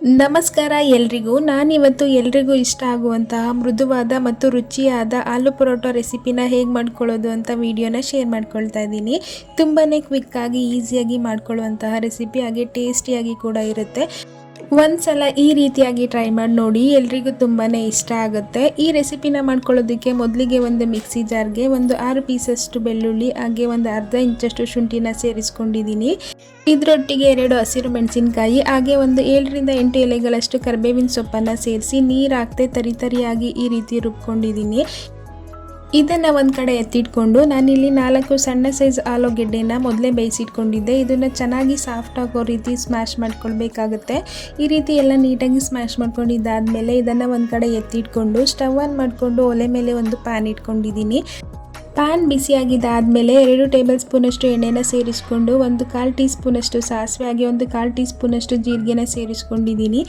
ನಮಸ್ಕಾರ ಎಲ್ರಿಗೂ. ನಾನಿವತ್ತು ಎಲ್ರಿಗೂ ಇಷ್ಟ ಆಗುವಂತಹ ಮೃದುವಾದ ಮತ್ತು ರುಚಿಯಾದ ಆಲೂ ಪರೋಟ ರೆಸಿಪಿನ ಹೇಗೆ ಮಾಡ್ಕೊಳ್ಳೋದು ಅಂತ ವಿಡಿಯೋನ ಶೇರ್ ಮಾಡ್ಕೊಳ್ತಾ ಇದ್ದೀನಿ. ತುಂಬಾ ಕ್ವಿಕ್ಕಾಗಿ ಈಸಿಯಾಗಿ ಮಾಡ್ಕೊಳ್ಳುವಂತಹ ರೆಸಿಪಿ, ಹಾಗೆ ಟೇಸ್ಟಿಯಾಗಿ ಕೂಡ ಇರುತ್ತೆ. ಒಂದ್ಸಲ ಈ ರೀತಿಯಾಗಿ ಟ್ರೈ ಮಾಡಿ ನೋಡಿ, ಎಲ್ರಿಗೂ ತುಂಬಾ ಇಷ್ಟ ಆಗುತ್ತೆ. ಈ ರೆಸಿಪಿನ ಮಾಡ್ಕೊಳ್ಳೋದಕ್ಕೆ ಮೊದಲಿಗೆ ಒಂದು ಮಿಕ್ಸಿ ಜಾರ್ಗೆ ಒಂದು 6 ಪೀಸಷ್ಟು ಬೆಳ್ಳುಳ್ಳಿ, ಹಾಗೆ ಒಂದು ಅರ್ಧ ಇಂಚಷ್ಟು ಶುಂಠಿನ ಸೇರಿಸ್ಕೊಂಡಿದ್ದೀನಿ. ಇದರೊಟ್ಟಿಗೆ 2 ಹಸಿರು ಮೆಣಸಿನಕಾಯಿ, ಹಾಗೆ ಒಂದು 7 ರಿಂದ 8 ಎಲೆಗಳಷ್ಟು ಕರಿಬೇವಿನ ಸೊಪ್ಪನ್ನು ಸೇರಿಸಿ ನೀರು ಹಾಕ್ತೆ ತರಿಯಾಗಿ ಈ ರೀತಿ ರುಬ್ಕೊಂಡಿದ್ದೀನಿ. ಇದನ್ನು ಒಂದು ಕಡೆ ಎತ್ತಿಟ್ಕೊಂಡು ನಾನಿಲ್ಲಿ 4 ಸಣ್ಣ ಸೈಜ್ ಆಲೂಗೆಡ್ಡೆನ ಮೊದಲೇ ಬೇಯಿಸಿಟ್ಕೊಂಡಿದ್ದೆ. ಇದನ್ನು ಚೆನ್ನಾಗಿ ಸಾಫ್ಟ್ ಆಗೋ ರೀತಿ ಸ್ಮ್ಯಾಶ್ ಮಾಡ್ಕೊಳ್ಬೇಕಾಗುತ್ತೆ. ಈ ರೀತಿ ಎಲ್ಲ ನೀಟಾಗಿ ಸ್ಮ್ಯಾಶ್ ಮಾಡ್ಕೊಂಡಿದ್ದಾದಮೇಲೆ ಇದನ್ನು ಒಂದು ಕಡೆ ಎತ್ತಿಟ್ಕೊಂಡು ಸ್ಟವ್ ಆನ್ ಮಾಡಿಕೊಂಡು ಒಲೆ ಮೇಲೆ ಒಂದು ಪ್ಯಾನ್ ಇಟ್ಕೊಂಡಿದ್ದೀನಿ. ಪ್ಯಾನ್ ಬಿಸಿಯಾಗಿದ್ದಾದಮೇಲೆ 2 ಟೇಬಲ್ ಸ್ಪೂನಷ್ಟು ಎಣ್ಣೆನ ಸೇರಿಸ್ಕೊಂಡು ಒಂದು 1/4 ಟೀ ಸ್ಪೂನಷ್ಟು ಸಾಸಿವೆ, ಹಾಗೆ ಒಂದು 1/4 ಟೀ ಸ್ಪೂನಷ್ಟು ಜೀರಿಗೆನ ಸೇರಿಸ್ಕೊಂಡಿದ್ದೀನಿ.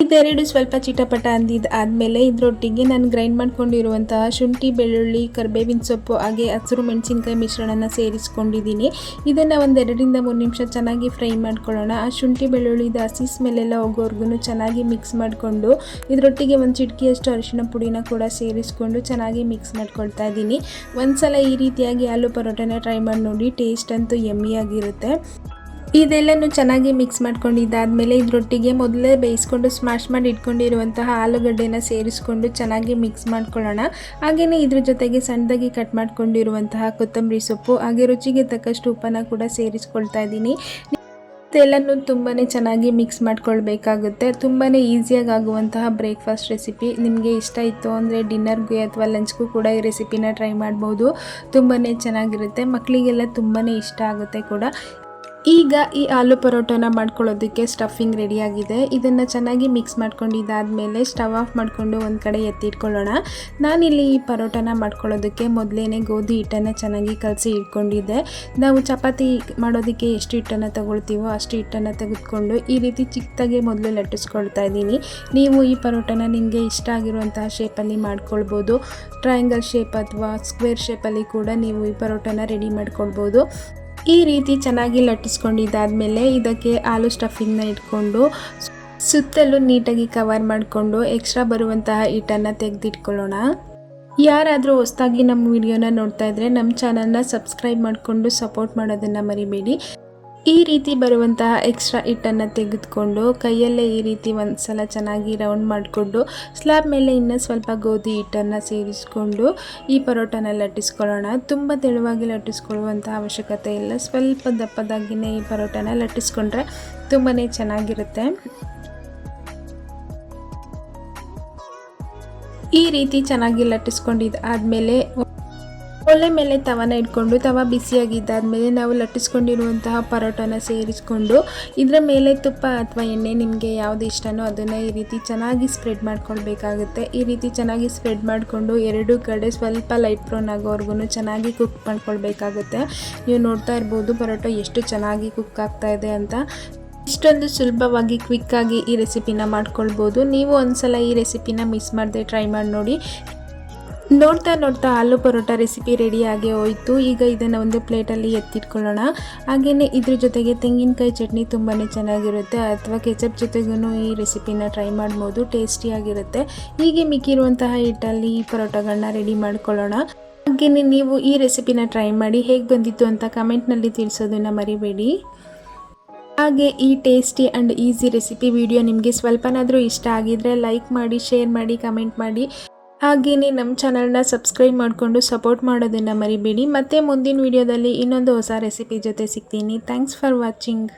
ಇದೆರಡು ಸ್ವಲ್ಪ ಚಿಟಪಟ ಅಂದಿದ್ದಾದಮೇಲೆ ಇದರೊಟ್ಟಿಗೆ ನಾನು ಗ್ರೈಂಡ್ ಮಾಡ್ಕೊಂಡಿರುವಂತಹ ಶುಂಠಿ, ಬೆಳ್ಳುಳ್ಳಿ, ಕರಿಬೇವಿನ ಸೊಪ್ಪು, ಹಾಗೆ ಹಸಿರು ಮೆಣಸಿನಕಾಯಿ ಮಿಶ್ರಣನ ಸೇರಿಸ್ಕೊಂಡಿದ್ದೀನಿ. ಇದನ್ನು ಒಂದು 2 ರಿಂದ 3 ನಿಮಿಷ ಚೆನ್ನಾಗಿ ಫ್ರೈ ಮಾಡ್ಕೊಳ್ಳೋಣ. ಆ ಶುಂಠಿ ಬೆಳ್ಳುಳ್ಳಿದ ಹಸಿ ಸ್ಮೆಲ್ಲೆಲ್ಲ ಹೋಗೋವರೆಗೂ ಚೆನ್ನಾಗಿ ಮಿಕ್ಸ್ ಮಾಡಿಕೊಂಡು ಇದರೊಟ್ಟಿಗೆ ಒಂದು ಚಿಟಿಕೆಯಷ್ಟು ಅರಿಶಿಣ ಪುಡಿನ ಕೂಡ ಸೇರಿಸ್ಕೊಂಡು ಚೆನ್ನಾಗಿ ಮಿಕ್ಸ್ ಮಾಡ್ಕೊಳ್ತಾ ಇದ್ದೀನಿ. ಒಂದ್ಸಲ ಈ ರೀತಿಯಾಗಿ ಆಲೂ ಪರೋಟನ ಟ್ರೈ ಮಾಡಿ ನೋಡಿ, ಟೇಸ್ಟ್ ಅಂತೂ ಯಮ್ಮಿಯಾಗಿರುತ್ತೆ. ಇದೆಲ್ಲನೂ ಚೆನ್ನಾಗಿ ಮಿಕ್ಸ್ ಮಾಡ್ಕೊಂಡಿದ್ದಾದಮೇಲೆ ಇದರೊಟ್ಟಿಗೆ ಮೊದಲೇ ಬೇಯಿಸ್ಕೊಂಡು ಸ್ಮ್ಯಾಶ್ ಮಾಡಿ ಇಟ್ಕೊಂಡಿರುವಂತಹ ಆಲೂಗಡ್ಡೆನ ಸೇರಿಸ್ಕೊಂಡು ಚೆನ್ನಾಗಿ ಮಿಕ್ಸ್ ಮಾಡ್ಕೊಳ್ಳೋಣ. ಹಾಗೆಯೇ ಇದ್ರ ಜೊತೆಗೆ ಸಣ್ಣದಾಗಿ ಕಟ್ ಮಾಡ್ಕೊಂಡಿರುವಂತಹ ಕೊತ್ತಂಬರಿ ಸೊಪ್ಪು, ಹಾಗೆ ರುಚಿಗೆ ತಕ್ಕಷ್ಟು ಉಪ್ಪನ್ನು ಕೂಡ ಸೇರಿಸ್ಕೊಳ್ತಾ ಇದ್ದೀನಿ. ಇದೆಲ್ಲನೂ ತುಂಬಾ ಚೆನ್ನಾಗಿ ಮಿಕ್ಸ್ ಮಾಡ್ಕೊಳ್ಬೇಕಾಗುತ್ತೆ. ತುಂಬಾ ಈಸಿಯಾಗಿ ಆಗುವಂತಹ ಬ್ರೇಕ್ಫಾಸ್ಟ್ ರೆಸಿಪಿ. ನಿಮಗೆ ಇಷ್ಟ ಇತ್ತು ಅಂದರೆ ಡಿನ್ನರ್ಗೆ ಅಥವಾ ಲಂಚ್ಗೂ ಕೂಡ ಈ ರೆಸಿಪಿನ ಟ್ರೈ ಮಾಡ್ಬೋದು. ತುಂಬಾ ಚೆನ್ನಾಗಿರುತ್ತೆ, ಮಕ್ಕಳಿಗೆಲ್ಲ ತುಂಬಾ ಇಷ್ಟ ಆಗುತ್ತೆ ಕೂಡ. ಈಗ ಈ ಆಲೂ ಪರೋಟನ ಮಾಡ್ಕೊಳ್ಳೋದಕ್ಕೆ ಸ್ಟಫಿಂಗ್ ರೆಡಿಯಾಗಿದೆ. ಇದನ್ನು ಚೆನ್ನಾಗಿ ಮಿಕ್ಸ್ ಮಾಡ್ಕೊಂಡಿದ್ದಾದಮೇಲೆ ಸ್ಟವ್ ಆಫ್ ಮಾಡಿಕೊಂಡು ಒಂದು ಕಡೆ ಎತ್ತಿಟ್ಕೊಳ್ಳೋಣ. ನಾನಿಲ್ಲಿ ಈ ಪರೋಟನ ಮಾಡ್ಕೊಳ್ಳೋದಕ್ಕೆ ಮೊದಲೇ ಗೋಧಿ ಹಿಟ್ಟನ್ನು ಚೆನ್ನಾಗಿ ಕಲಸಿ ಇಟ್ಕೊಂಡಿದ್ದೆ. ನಾವು ಚಪಾತಿ ಮಾಡೋದಕ್ಕೆ ಎಷ್ಟು ಹಿಟ್ಟನ್ನು ತಗೊಳ್ತೀವೋ ಅಷ್ಟು ಹಿಟ್ಟನ್ನು ತೆಗೆದುಕೊಂಡು ಈ ರೀತಿ ಚಿಕ್ಕದಾಗಿ ಮೊದಲು ಲಟ್ಟಿಸ್ಕೊಳ್ತಾ ಇದ್ದೀನಿ. ನೀವು ಈ ಪರೋಟನ ನಿಮಗೆ ಇಷ್ಟ ಆಗಿರುವಂತಹ ಶೇಪಲ್ಲಿ ಮಾಡ್ಕೊಳ್ಬೋದು. ಟ್ರಯಾಂಗಲ್ ಶೇಪ್ ಅಥವಾ ಸ್ಕ್ವೇರ್ ಶೇಪಲ್ಲಿ ಕೂಡ ನೀವು ಈ ಪರೋಟನ ರೆಡಿ ಮಾಡ್ಕೊಳ್ಬೋದು. ಈ ರೀತಿ ಚೆನ್ನಾಗಿ ಲಟ್ಟಿಸ್ಕೊಂಡಿದ್ದಾದಮೇಲೆ ಇದಕ್ಕೆ ಆಲೂ ಸ್ಟಫಿಂಗ್ನ ಇಟ್ಕೊಂಡು ಸುತ್ತಲೂ ನೀಟಾಗಿ ಕವರ್ ಮಾಡಿಕೊಂಡು ಎಕ್ಸ್ಟ್ರಾ ಬರುವಂತಹ ಹಿಟ್ಟನ್ನು ತೆಗೆದಿಟ್ಕೊಳ್ಳೋಣ. ಯಾರಾದರೂ ಹೊಸದಾಗಿ ನಮ್ಮ ವಿಡಿಯೋನ ನೋಡ್ತಾ ಇದ್ದರೆ ನಮ್ಮ ಚಾನಲ್ನ ಸಬ್ಸ್ಕ್ರೈಬ್ ಮಾಡಿಕೊಂಡು ಸಪೋರ್ಟ್ ಮಾಡೋದನ್ನು ಮರಿಬೇಡಿ. ಈ ರೀತಿ ಬರುವಂತಹ ಎಕ್ಸ್ಟ್ರಾ ಹಿಟ್ಟನ್ನು ತೆಗೆದುಕೊಂಡು ಕೈಯಲ್ಲೇ ಈ ರೀತಿ ಒಂದು ಸಲ ಚೆನ್ನಾಗಿ ರೌಂಡ್ ಮಾಡಿಕೊಂಡು ಸ್ಲ್ಯಾಬ್ ಮೇಲೆ ಇನ್ನೂ ಸ್ವಲ್ಪ ಗೋಧಿ ಹಿಟ್ಟನ್ನು ಸೇರಿಸ್ಕೊಂಡು ಈ ಪರೋಟನ ಲಟ್ಟಿಸ್ಕೊಳ್ಳೋಣ. ತುಂಬ ತೆಳುವಾಗಿ ಲಟ್ಟಿಸ್ಕೊಳ್ಳುವಂಥ ಅವಶ್ಯಕತೆ ಇಲ್ಲ, ಸ್ವಲ್ಪ ದಪ್ಪದಾಗಿಯೇ ಈ ಪರೋಟನ ಲಟ್ಟಿಸ್ಕೊಂಡ್ರೆ ತುಂಬಾ ಚೆನ್ನಾಗಿರುತ್ತೆ. ಈ ರೀತಿ ಚೆನ್ನಾಗಿ ಲಟ್ಟಿಸ್ಕೊಂಡಿದ್ದಾದಮೇಲೆ ಒಲೆ ಮೇಲೆ ತವನ ಇಟ್ಕೊಂಡು ತವ ಬಿಸಿಯಾಗಿದ್ದಾದಮೇಲೆ ನಾವು ಲಟ್ಟಿಸ್ಕೊಂಡಿರುವಂತಹ ಪರೋಟನ ಸೇರಿಸ್ಕೊಂಡು ಇದರ ಮೇಲೆ ತುಪ್ಪ ಅಥವಾ ಎಣ್ಣೆ ನಿಮಗೆ ಯಾವುದು ಇಷ್ಟನೋ ಅದನ್ನು ಈ ರೀತಿ ಚೆನ್ನಾಗಿ ಸ್ಪ್ರೆಡ್ ಮಾಡ್ಕೊಳ್ಬೇಕಾಗುತ್ತೆ. ಈ ರೀತಿ ಚೆನ್ನಾಗಿ ಸ್ಪ್ರೆಡ್ ಮಾಡಿಕೊಂಡು 2 ಕಡೆ ಸ್ವಲ್ಪ ಲೈಟ್ ಬ್ರೌನ್ ಆಗೋವರೆಗೂ ಚೆನ್ನಾಗಿ ಕುಕ್ ಮಾಡ್ಕೊಳ್ಬೇಕಾಗುತ್ತೆ. ನೀವು ನೋಡ್ತಾ ಇರ್ಬೋದು ಪರೋಟ ಎಷ್ಟು ಚೆನ್ನಾಗಿ ಕುಕ್ ಆಗ್ತಾ ಇದೆ ಅಂತ. ಇಷ್ಟೊಂದು ಸುಲಭವಾಗಿ ಕ್ವಿಕ್ಕಾಗಿ ಈ ರೆಸಿಪಿನ ಮಾಡ್ಕೊಳ್ಬೋದು. ನೀವು ಒಂದ್ಸಲ ಈ ರೆಸಿಪಿನ ಮಿಸ್ ಮಾಡದೆ ಟ್ರೈ ಮಾಡಿ ನೋಡಿ. ನೋಡ್ತಾ ಆಲೂ ಪರೋಟ ರೆಸಿಪಿ ರೆಡಿಯಾಗಿ ಹೋಯಿತು. ಈಗ ಇದನ್ನು ಒಂದು ಪ್ಲೇಟಲ್ಲಿ ಎತ್ತಿಟ್ಕೊಳ್ಳೋಣ. ಹಾಗೆಯೇ ಇದ್ರ ಜೊತೆಗೆ ತೆಂಗಿನಕಾಯಿ ಚಟ್ನಿ ತುಂಬಾ ಚೆನ್ನಾಗಿರುತ್ತೆ, ಅಥವಾ ಕೆಚಪ್ ಜೊತೆಗೂ ಈ ರೆಸಿಪಿನ ಟ್ರೈ ಮಾಡ್ಬೋದು, ಟೇಸ್ಟಿಯಾಗಿರುತ್ತೆ. ಹೀಗೆ ಮಿಕ್ಕಿರುವಂತಹ ಹಿಟ್ಟಲ್ಲಿ ಈ ಪರೋಟಗಳನ್ನ ರೆಡಿ ಮಾಡ್ಕೊಳ್ಳೋಣ. ಹಾಗೆಯೇ ನೀವು ಈ ರೆಸಿಪಿನ ಟ್ರೈ ಮಾಡಿ ಹೇಗೆ ಬಂದಿತ್ತು ಅಂತ ಕಮೆಂಟ್ನಲ್ಲಿ ತಿಳಿಸೋದನ್ನು ಮರಿಬೇಡಿ. ಹಾಗೆ ಈ tasty and easy recipe video ನಿಮಗೆ ಸ್ವಲ್ಪನಾದರೂ ಇಷ್ಟ ಆಗಿದ್ರೆ ಲೈಕ್ ಮಾಡಿ, ಶೇರ್ ಮಾಡಿ, ಕಮೆಂಟ್ ಮಾಡಿ. ಹಾಗೆಯೇ ನಮ್ಮ ಚಾನಲ್ನ ಸಬ್ಸ್ಕ್ರೈಬ್ ಮಾಡಿಕೊಂಡು ಸಪೋರ್ಟ್ ಮಾಡೋದನ್ನು ಮರಿಬೇಡಿ. ಮತ್ತೆ ಮುಂದಿನ ವಿಡಿಯೋದಲ್ಲಿ ಇನ್ನೊಂದು ಹೊಸ ರೆಸಿಪಿ ಜೊತೆ ಸಿಗ್ತೀನಿ. Thanks for watching.